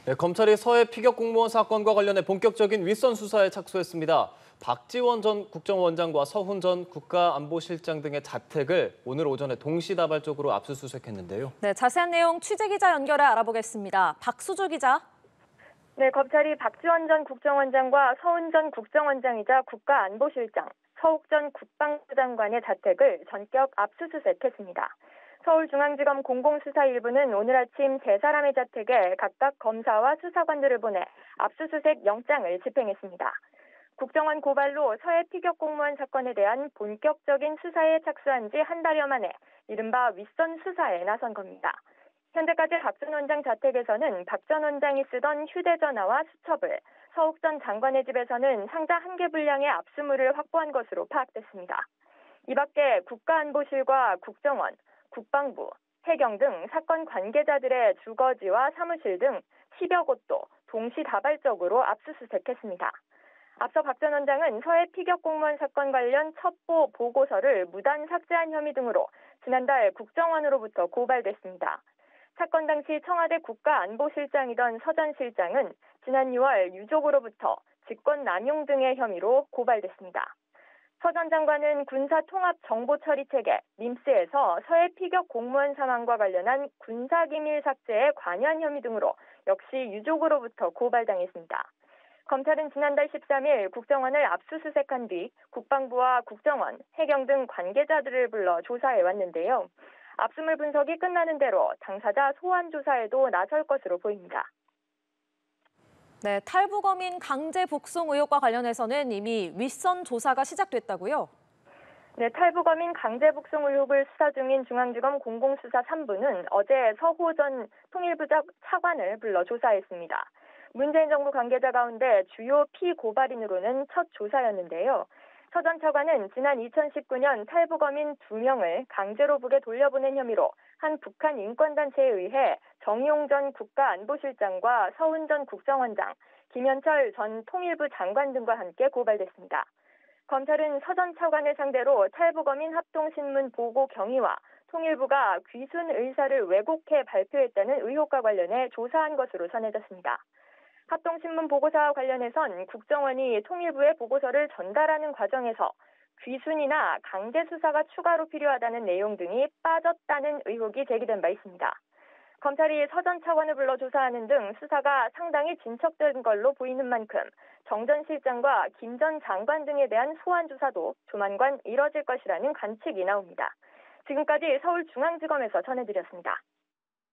네, 검찰이 서해 피격 공무원 사건과 관련해 본격적인 윗선 수사에 착수했습니다. 박지원 전 국정원장과 서훈 전 국가안보실장 등의 자택을 오늘 오전에 동시다발적으로 압수수색했는데요. 네, 자세한 내용 취재기자 연결해 알아보겠습니다. 박수주 기자. 네, 검찰이 박지원 전 국정원장과 서훈 전 국정원장이자 국가안보실장, 서욱 전 국방부 장관의 자택을 전격 압수수색했습니다. 서울중앙지검 공공수사 1부는 오늘 아침 세 사람의 자택에 각각 검사와 수사관들을 보내 압수수색 영장을 집행했습니다. 국정원 고발로 서해 피격 공무원 사건에 대한 본격적인 수사에 착수한 지 한 달여 만에 이른바 윗선 수사에 나선 겁니다. 현재까지 박 전 원장 자택에서는 박 전 원장이 쓰던 휴대전화와 수첩을, 서욱 전 장관의 집에서는 상자 1개 분량의 압수물을 확보한 것으로 파악됐습니다. 이 밖에 국가안보실과 국정원, 국방부, 해경 등 사건 관계자들의 주거지와 사무실 등 10여 곳도 동시다발적으로 압수수색했습니다. 앞서 박 전 원장은 서해 피격 공무원 사건 관련 첩보 보고서를 무단 삭제한 혐의 등으로 지난달 국정원으로부터 고발됐습니다. 사건 당시 청와대 국가안보실장이던 서 전 실장은 지난 6월 유족으로부터 직권남용 등의 혐의로 고발됐습니다. 서 전 장관은 군사통합정보처리체계 님스에서 서해 피격 공무원 사망과 관련한 군사기밀 삭제에 관여한 혐의 등으로 역시 유족으로부터 고발당했습니다. 검찰은 지난달 13일 국정원을 압수수색한 뒤 국방부와 국정원, 해경 등 관계자들을 불러 조사해 왔는데요. 압수물 분석이 끝나는 대로 당사자 소환 조사에도 나설 것으로 보입니다. 네, 탈북어민 강제 북송 의혹과 관련해서는 이미 윗선 조사가 시작됐다고요? 네, 탈북어민 강제 북송 의혹을 수사 중인 중앙지검 공공수사 3부는 어제 서호 전 통일부 차관을 불러 조사했습니다. 문재인 정부 관계자 가운데 주요 피고발인으로는 첫 조사였는데요. 서 전 차관은 지난 2019년 탈북어민 2명을 강제로 북에 돌려보낸 혐의로 한 북한 인권단체에 의해 정용 전 국가안보실장과 서훈 전 국정원장, 김현철 전 통일부 장관 등과 함께 고발됐습니다. 검찰은 서 전 차관을 상대로 탈북어민 합동신문 보고 경위와 통일부가 귀순 의사를 왜곡해 발표했다는 의혹과 관련해 조사한 것으로 전해졌습니다. 합동신문 보고서와 관련해선 국정원이 통일부에 보고서를 전달하는 과정에서 귀순이나 강제 수사가 추가로 필요하다는 내용 등이 빠졌다는 의혹이 제기된 바 있습니다. 검찰이 서 전 차관을 불러 조사하는 등 수사가 상당히 진척된 걸로 보이는 만큼 정 전 실장과 김 전 장관 등에 대한 소환 조사도 조만간 이뤄질 것이라는 관측이 나옵니다. 지금까지 서울중앙지검에서 전해드렸습니다.